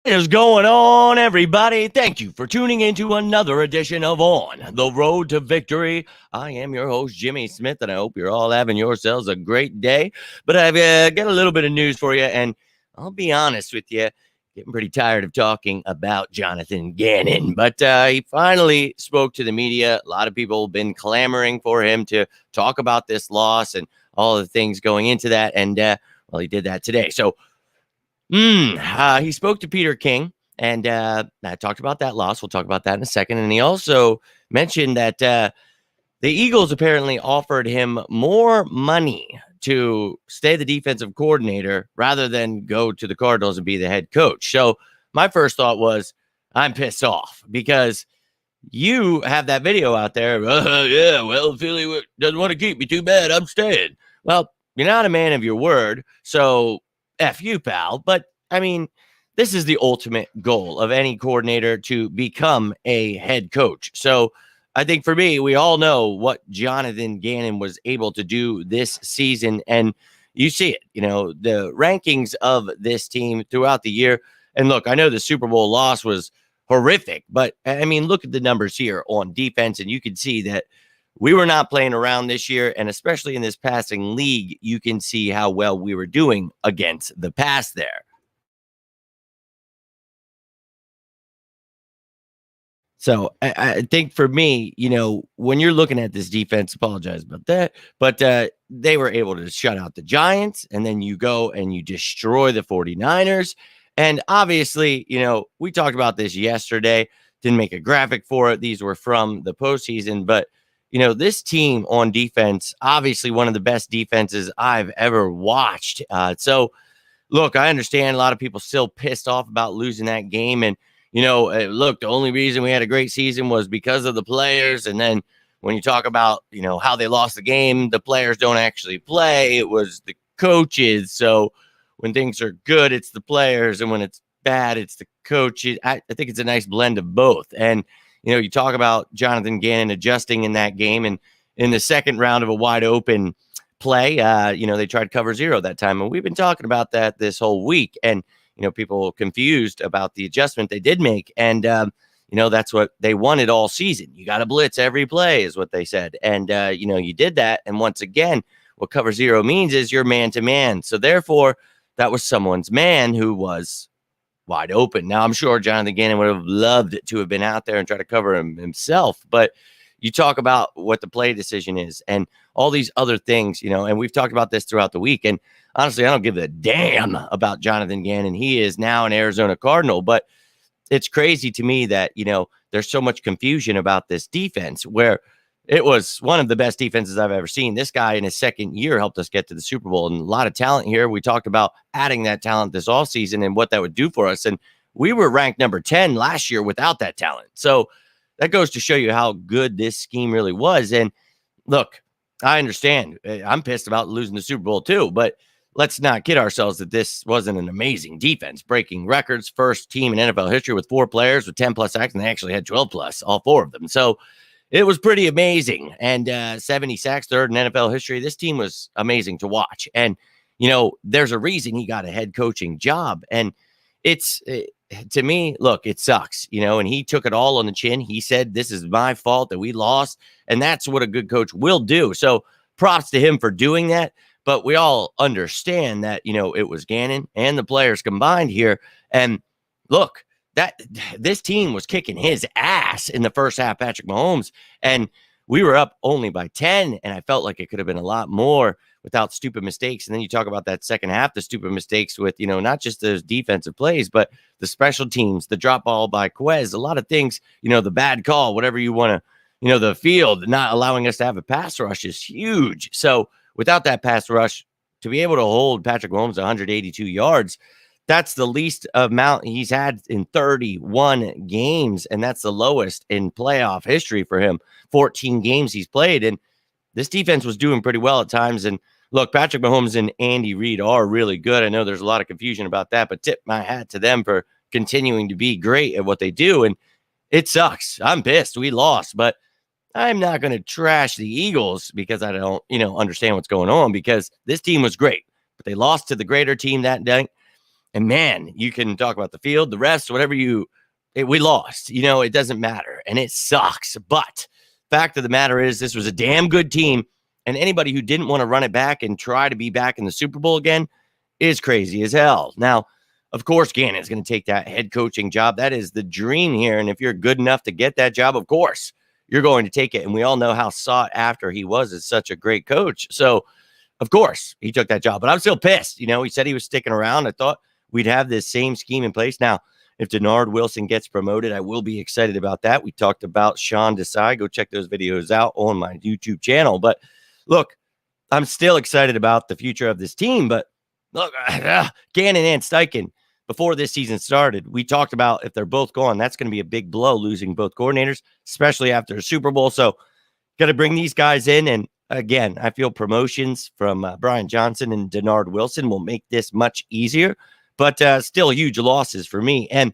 What is going on, everybody? Thank you for tuning into another edition of On the Road to Victory. I am your host, Jimmy Smith, and I hope you're all having yourselves a great day. But I've got a little bit of news for you, and I'll be honest with you, getting pretty tired of talking about Jonathan Gannon. But he finally spoke to the media. A lot of people have been clamoring for him to talk about this loss and all the things going into that, and well, he did that today. So he spoke to Peter King, and I talked about that loss. We'll talk about that in a second. And he also mentioned that the Eagles apparently offered him more money to stay the defensive coordinator rather than go to the Cardinals and be the head coach. So my first thought was, I'm pissed off because you have that video out there. Yeah, well, Philly doesn't want to keep me. Too bad. I'm staying. Well, you're not a man of your word. So F you, pal. But I mean, this is the ultimate goal of any coordinator, to become a head coach. So I think for me, we all know what Jonathan Gannon was able to do this season. And you see it, the rankings of this team throughout the year. And look, I know the Super Bowl loss was horrific, but I mean, look at the numbers here on defense, and you can see that we were not playing around this year, and especially in this passing league, you can see how well we were doing against the pass there. So I think for me, when you're looking at this defense, apologize about that, but they were able to shut out the Giants, and then you go and you destroy the 49ers. And obviously, we talked about this yesterday, didn't make a graphic for it. These were from the postseason, but this team on defense, obviously one of the best defenses I've ever watched. So look, I understand a lot of people still pissed off about losing that game. And, look, the only reason we had a great season was because of the players. And then when you talk about, how they lost the game, the players don't actually play. It was the coaches. So when things are good, it's the players. And when it's bad, it's the coaches. I think it's a nice blend of both. And, you talk about Jonathan Gannon adjusting in that game, and in the second round of a wide open play, they tried cover zero that time. And we've been talking about that this whole week. And, people confused about the adjustment they did make. And, that's what they wanted all season. You got to blitz every play is what they said. And, you did that. And once again, what cover zero means is you're man to man. So therefore, that was someone's man who was wide open. Now, I'm sure Jonathan Gannon would have loved to have been out there and try to cover him himself. But you talk about what the play decision is and all these other things, and we've talked about this throughout the week. And honestly, I don't give a damn about Jonathan Gannon. He is now an Arizona Cardinal. But it's crazy to me that, there's so much confusion about this defense, where it was one of the best defenses I've ever seen. This guy in his second year helped us get to the Super Bowl, and a lot of talent here. We talked about adding that talent this offseason and what that would do for us. And we were ranked number 10 last year without that talent. So that goes to show you how good this scheme really was. And look, I understand. I'm pissed about losing the Super Bowl too, but let's not kid ourselves that this wasn't an amazing defense, breaking records, first team in NFL history with 4 players with 10 plus sacks, and they actually had 12 plus, all 4 of them. So it was pretty amazing. And 70 sacks, third in NFL history. This team was amazing to watch. And, there's a reason he got a head coaching job. And it's, to me, look, it sucks, and he took it all on the chin. He said, this is my fault that we lost. And that's what a good coach will do. So props to him for doing that. But we all understand that, it was Gannon and the players combined here. And look, that this team was kicking his ass in the first half, Patrick Mahomes, and we were up only by 10. And I felt like it could have been a lot more without stupid mistakes. And then you talk about that second half, the stupid mistakes with, not just those defensive plays, but the special teams, the drop ball by Quez, a lot of things, the bad call, whatever you want to, the field not allowing us to have a pass rush is huge. So without that pass rush, to be able to hold Patrick Mahomes 182 yards, that's the least amount he's had in 31 games, and that's the lowest in playoff history for him. 14 games he's played, and this defense was doing pretty well at times. And look, Patrick Mahomes and Andy Reid are really good. I know there's a lot of confusion about that, but tip my hat to them for continuing to be great at what they do. And it sucks. I'm pissed. We lost, but I'm not going to trash the Eagles because I don't, understand what's going on, because this team was great, but they lost to the greater team that day. And man, you can talk about the field, the rest, whatever we lost. It doesn't matter. And it sucks. But fact of the matter is, this was a damn good team. And anybody who didn't want to run it back and try to be back in the Super Bowl again is crazy as hell. Now, of course, Gannon is going to take that head coaching job. That is the dream here. And if you're good enough to get that job, of course, you're going to take it. And we all know how sought after he was as such a great coach. So, of course, he took that job. But I'm still pissed. He said he was sticking around. I thought we'd have this same scheme in place. Now, if Denard Wilson gets promoted, I will be excited about that. We talked about Sean Desai. Go check those videos out on my YouTube channel. But look, I'm still excited about the future of this team. But look, Gannon and Steichen, before this season started, we talked about if they're both gone, that's going to be a big blow, losing both coordinators, especially after a Super Bowl. So got to bring these guys in. And again, I feel promotions from Brian Johnson and Denard Wilson will make this much easier, but still huge losses for me. And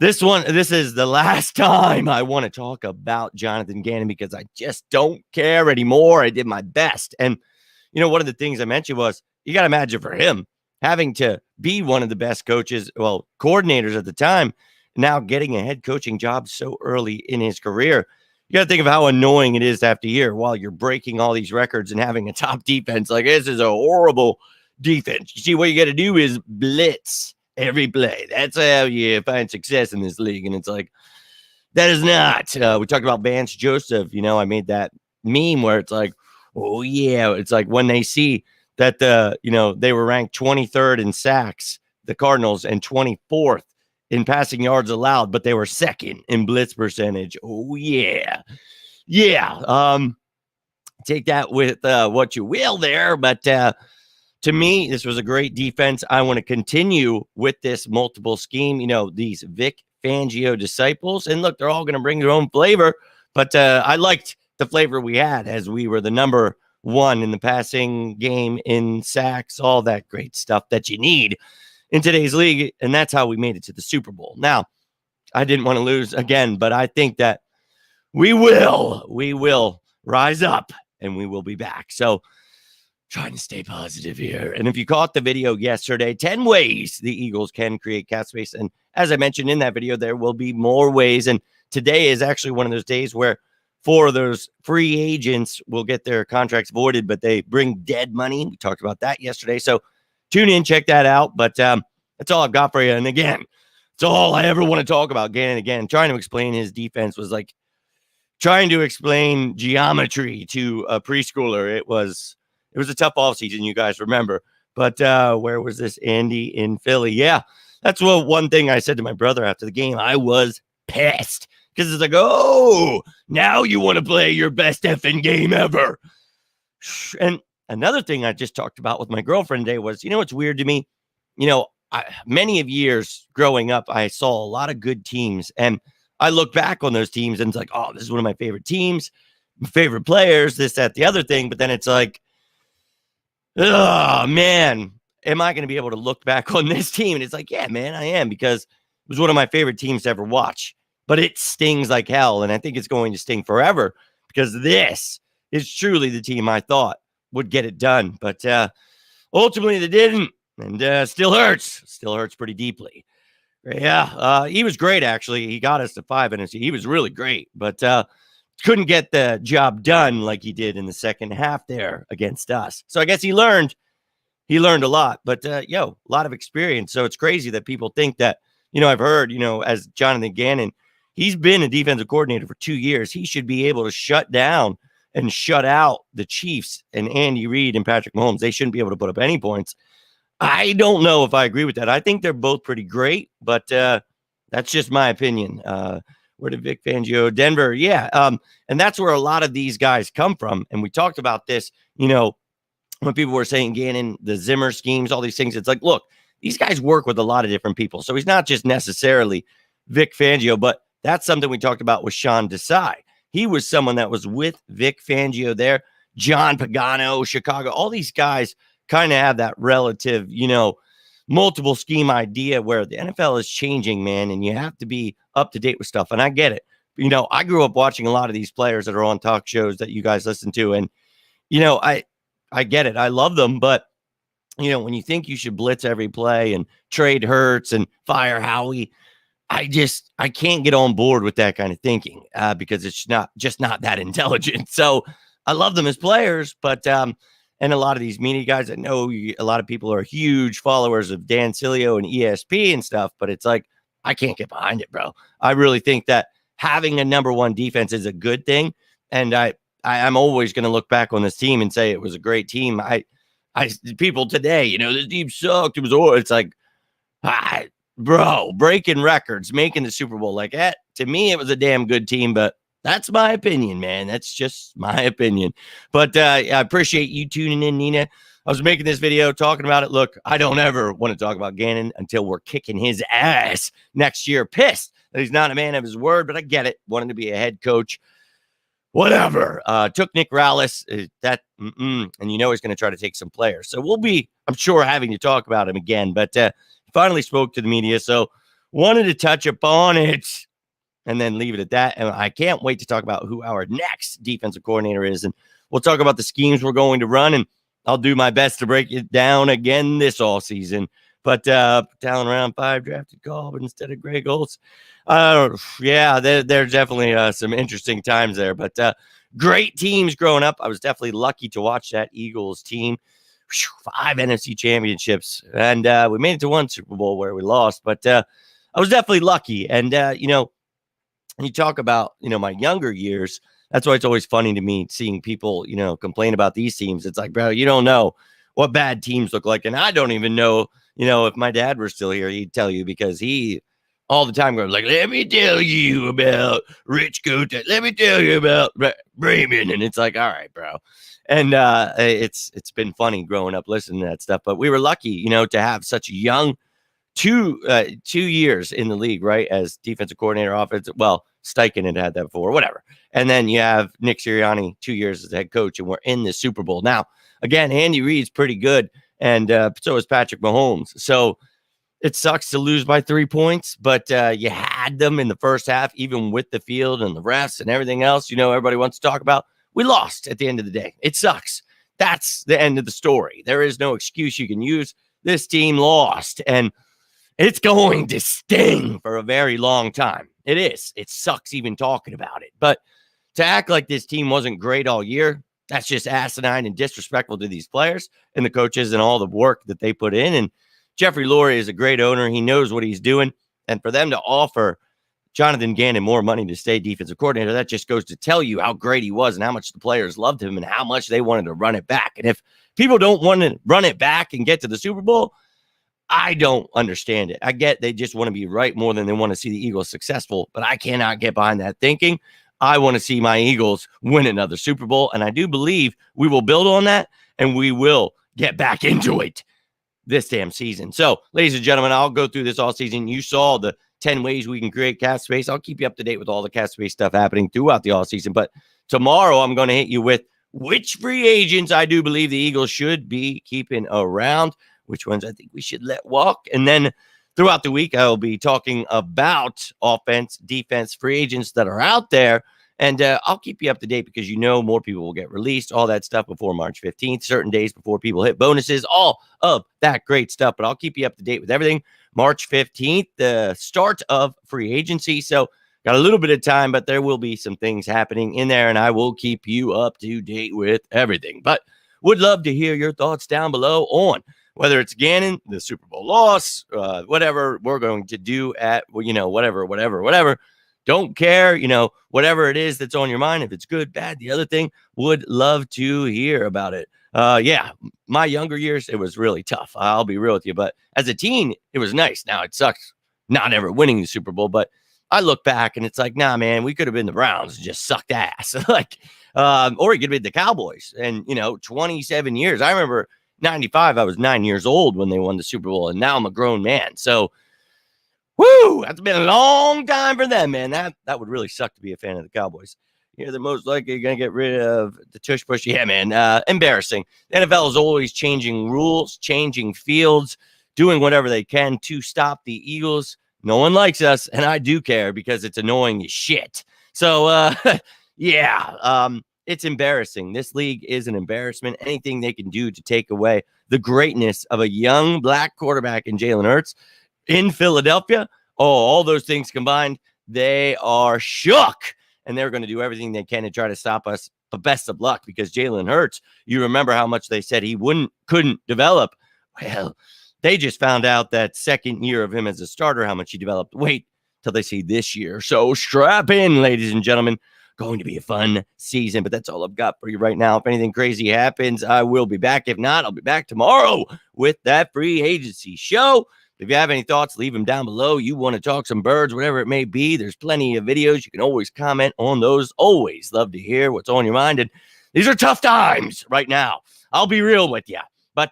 this is the last time I want to talk about Jonathan Gannon because I just don't care anymore. I did my best. And, one of the things I mentioned was you got to imagine for him having to be one of the best coordinators at the time, now getting a head coaching job so early in his career. You got to think of how annoying it is after year while you're breaking all these records and having a top defense. Like, this is a horrible defense. You see, what you got to do is blitz every play. That's how you find success in this league. And it's like, that is not. We talked about Vance Joseph. I made that meme where it's like, oh, yeah. It's like when they see that they were ranked 23rd in sacks, the Cardinals, and 24th in passing yards allowed, but they were second in blitz percentage. Oh, yeah. Yeah. Take that with what you will there. But to me, this was a great defense. I want to continue with this multiple scheme, these Vic Fangio disciples. And look, they're all going to bring their own flavor. But I liked the flavor we had as we were the number one in the passing game, in sacks, all that great stuff that you need in today's league. And that's how we made it to the Super Bowl. Now, I didn't want to lose again, but I think that we will rise up and we will be back. So trying to stay positive here. And if you caught the video yesterday, 10 ways the Eagles can create cap space. And as I mentioned in that video, there will be more ways. And today is actually one of those days where 4 of those free agents will get their contracts voided, but they bring dead money. We talked about that yesterday. So tune in, check that out. But that's all I've got for you. And again, it's all I ever want to talk about. Gannon again, trying to explain his defense was like trying to explain geometry to a preschooler. It was a tough offseason, you guys remember. But where was this Andy in Philly? Yeah, that's one thing I said to my brother after the game. I was pissed. Because it's like, oh, now you want to play your best effing game ever. And another thing I just talked about with my girlfriend today was, what's weird to me? Many of years growing up, I saw a lot of good teams. And I look back on those teams and it's like, oh, this is one of my favorite teams, my favorite players, this, that, the other thing. But then it's like, oh, man, am I going to be able to look back on this team? And it's like, yeah, man, I am, because it was one of my favorite teams to ever watch. But it stings like hell, and I think it's going to sting forever because this is truly the team I thought would get it done. But ultimately, they didn't, and still hurts. Still hurts pretty deeply. Yeah, he was great, actually. He got us to 5 NFC. He was really great, but couldn't get the job done like he did in the second half there against us. So I guess he learned a lot, but a lot of experience. So it's crazy that people think that, I've heard, as Jonathan Gannon, he's been a defensive coordinator for 2 years. He should be able to shut down and shut out the Chiefs and Andy Reid and Patrick Mahomes. They shouldn't be able to put up any points. I don't know if I agree with that. I think they're both pretty great, but that's just my opinion. Where did Vic Fangio? Denver. Yeah. And that's where a lot of these guys come from. And we talked about this, when people were saying Gannon, the Zimmer schemes, all these things. It's like, look, these guys work with a lot of different people. So he's not just necessarily Vic Fangio, but that's something we talked about with Sean Desai. He was someone that was with Vic Fangio there. John Pagano, Chicago, all these guys kind of have that relative, multiple scheme idea where the NFL is changing, man, and you have to be up to date with stuff. And I get it. I grew up watching a lot of these players that are on talk shows that you guys listen to. And, I get it. I love them, but when you think you should blitz every play and trade Hurts and fire Howie, I can't get on board with that kind of thinking because it's not that intelligent. So I love them as players, but and a lot of these media guys, I know a lot of people are huge followers of Dan Sileo and ESP and stuff, but it's like I can't get behind it, bro. I really think that having a number one defense is a good thing, and I'm always going to look back on this team and say it was a great team. I people today, this team sucked. It's like, ah, bro, breaking records, making the Super Bowl like that. To me, it was a damn good team, but that's my opinion, man. That's just my opinion. But I appreciate you tuning in, Nina. I was making this video talking about it. Look, I don't ever want to talk about Gannon until we're kicking his ass next year. Pissed that he's not a man of his word, but I get it. Wanting to be a head coach. Whatever. Took Nick Rallis. And he's going to try to take some players. So we'll be, I'm sure, having to talk about him again. But finally spoke to the media. So wanted to touch upon it and then leave it at that. And I can't wait to talk about who our next defensive coordinator is. And we'll talk about the schemes we're going to run. And I'll do my best to break it down again this all season. But down round 5 drafted Cobb instead of Greg Olds. There's definitely some interesting times there. But great teams growing up. I was definitely lucky to watch that Eagles team. 5 NFC championships. And we made it to 1 Super Bowl where we lost. But I was definitely lucky. And, you talk about, my younger years. That's why it's always funny to me seeing people, complain about these teams. It's like, bro, you don't know what bad teams look like. And I don't even know, if my dad were still here, he'd tell you because he all the time goes like, let me tell you about Rich Cote. Let me tell you about Bremen. And it's like, all right, bro. And it's been funny growing up listening to that stuff. But we were lucky, to have such a young 2 years in the league, right? As defensive coordinator, offensive. Well, Steichen had that before, whatever. And then you have Nick Sirianni 2 years as head coach, and we're in the Super Bowl. Now, again, Andy Reid's pretty good, and so is Patrick Mahomes. So it sucks to lose by 3 points, but you had them in the first half, even with the field and the refs and everything else, everybody wants to talk about. We lost at the end of the day. It sucks. That's the end of the story. There is no excuse you can use. This team lost, and it's going to sting for a very long time. It is. It sucks even talking about it. But to act like this team wasn't great all year, that's just asinine and disrespectful to these players and the coaches and all the work that they put in. And Jeffrey Lurie is a great owner. He knows what he's doing. And for them to offer Jonathan Gannon more money to stay defensive coordinator, that just goes to tell you how great he was and how much the players loved him and how much they wanted to run it back. And if people don't want to run it back and get to the Super Bowl, I don't understand it. I get they just want to be right more than they want to see the Eagles successful, but I cannot get behind that thinking. I want to see my Eagles win another Super Bowl, and I do believe we will build on that, and we will get back into it this damn season. So, ladies and gentlemen, I'll go through this all season. You saw the 10 ways we can create cap space. I'll keep you up to date with all the cap space stuff happening throughout the all season, but tomorrow I'm going to hit you with which free agents I do believe the Eagles should be keeping around, which ones I think we should let walk. And then throughout the week, I will be talking about offense, defense, free agents that are out there. And I'll keep you up to date because more people will get released, all that stuff before March 15th, certain days before people hit bonuses, all of that great stuff. But I'll keep you up to date with everything. March 15th, the start of free agency. So got a little bit of time, but there will be some things happening in there, and I will keep you up to date with everything. But would love to hear your thoughts down below on whether it's Gannon, the Super Bowl loss, whatever we're going to do at, whatever. Don't care, whatever it is that's on your mind. If it's good, bad, the other thing, would love to hear about it. My younger years, it was really tough. I'll be real with you. But as a teen, it was nice. Now it sucks not ever winning the Super Bowl. But I look back and it's like, nah, man, we could have been the Browns and just sucked ass. Or we could have been the Cowboys. And, 27 years. I remember 95, I was 9 years old when they won the Super Bowl, and now I'm a grown man. So, that's been a long time for them, man. That would really suck to be a fan of the Cowboys. You're the most likely going to get rid of the tush push. Yeah, man, embarrassing. The NFL is always changing rules, changing fields, doing whatever they can to stop the Eagles. No one likes us, and I do care because it's annoying as shit. So, It's embarrassing. This league is an embarrassment. Anything they can do to take away the greatness of a young black quarterback in Jalen Hurts in Philadelphia, all those things combined, they are shook. And they're going to do everything they can to try to stop us. But best of luck, because Jalen Hurts, you remember how much they said he couldn't develop. Well, they just found out that second year of him as a starter, how much he developed. Wait till they see this year. So strap in, ladies and gentlemen. Going to be a fun season, but that's all I've got for you right now. If anything crazy happens, I will be back. If not, I'll be back tomorrow with that free agency show. If you have any thoughts, leave them down below. You want to talk some birds, whatever it may be, there's plenty of videos. You can always comment on those. Always love to hear what's on your mind. And these are tough times right now. I'll be real with you. But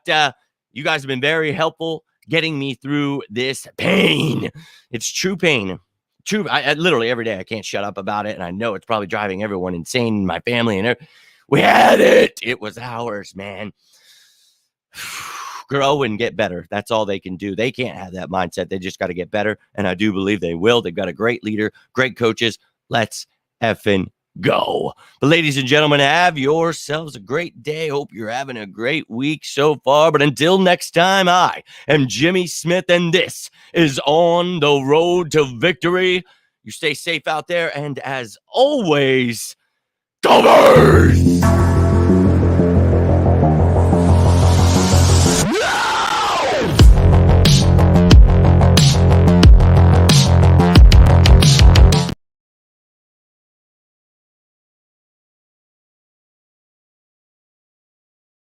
you guys have been very helpful getting me through this pain. It's true pain. True. I literally every day I can't shut up about it. And I know it's probably driving everyone insane in my family. And we had it. It was ours, man. Grow and get better. That's all they can do. They can't have that mindset. They just got to get better. And I do believe they will. They've got a great leader, great coaches. Let's effing go. But ladies and gentlemen, have yourselves a great day. Hope you're having a great week so far. But until next time, I am Jimmy Smith, and this is On the Road to Victory. You stay safe out there. And as always, go Birds!